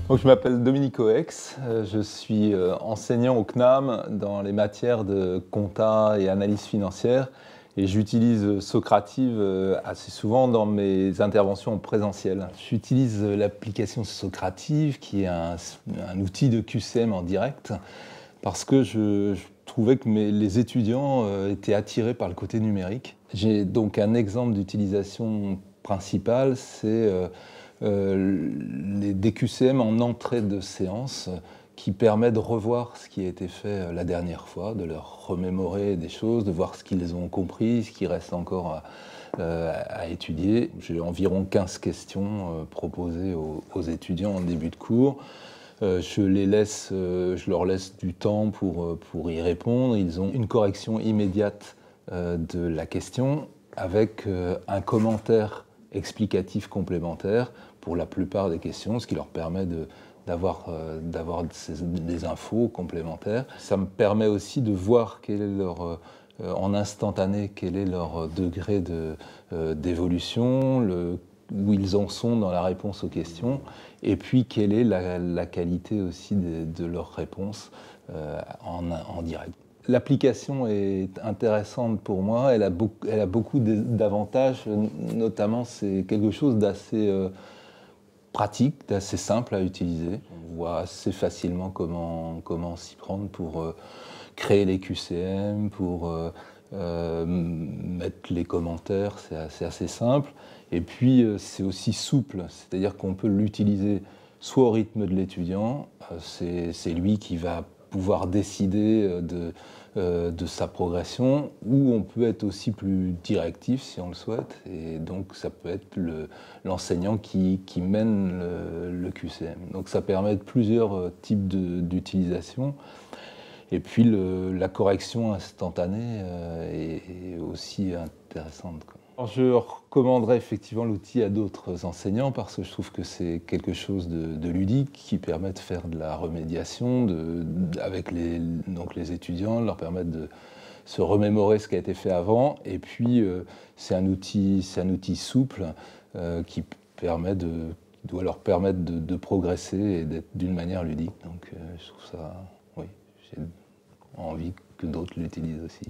Donc, je m'appelle Dominique Oex, je suis enseignant au CNAM dans les matières de compta et analyse financière et j'utilise Socrative assez souvent dans mes interventions en présentiel. J'utilise l'application Socrative qui est un outil de QCM en direct parce que je trouvais que les étudiants étaient attirés par le côté numérique. J'ai donc un exemple d'utilisation principale, c'est des DQCM en entrée de séance qui permet de revoir ce qui a été fait la dernière fois, de leur remémorer des choses, de voir ce qu'ils ont compris, ce qui reste encore à étudier. J'ai environ 15 questions proposées aux étudiants en début de cours. Je leur laisse du temps pour y répondre. Ils ont une correction immédiate de la question avec un commentaire explicatif complémentaire pour la plupart des questions, ce qui leur permet d'avoir des infos complémentaires. Ça me permet aussi de voir quel est en instantané, quel est leur degré d'évolution, où ils en sont dans la réponse aux questions, et puis quelle est la qualité aussi de leurs réponses en direct. L'application est intéressante pour moi, elle a beaucoup d'avantages, notamment c'est quelque chose d'assez pratique, d'assez simple à utiliser. On voit assez facilement comment s'y prendre pour créer les QCM, pour mettre les commentaires, c'est assez simple. Et puis c'est aussi souple, c'est-à-dire qu'on peut l'utiliser soit au rythme de l'étudiant, c'est lui qui va pouvoir décider de sa progression, ou on peut être aussi plus directif si on le souhaite, et donc ça peut être l'enseignant qui mène le QCM. Donc ça permet plusieurs types d'utilisation. Et puis la correction instantanée est aussi intéressante, quoi. Alors, je recommanderais effectivement l'outil à d'autres enseignants parce que je trouve que c'est quelque chose de ludique qui permet de faire de la remédiation avec les étudiants, de leur permettre de se remémorer ce qui a été fait avant. Et puis c'est un outil souple qui doit leur permettre de progresser et d'être d'une manière ludique. Donc je trouve ça, oui, j'ai envie que d'autres l'utilisent aussi.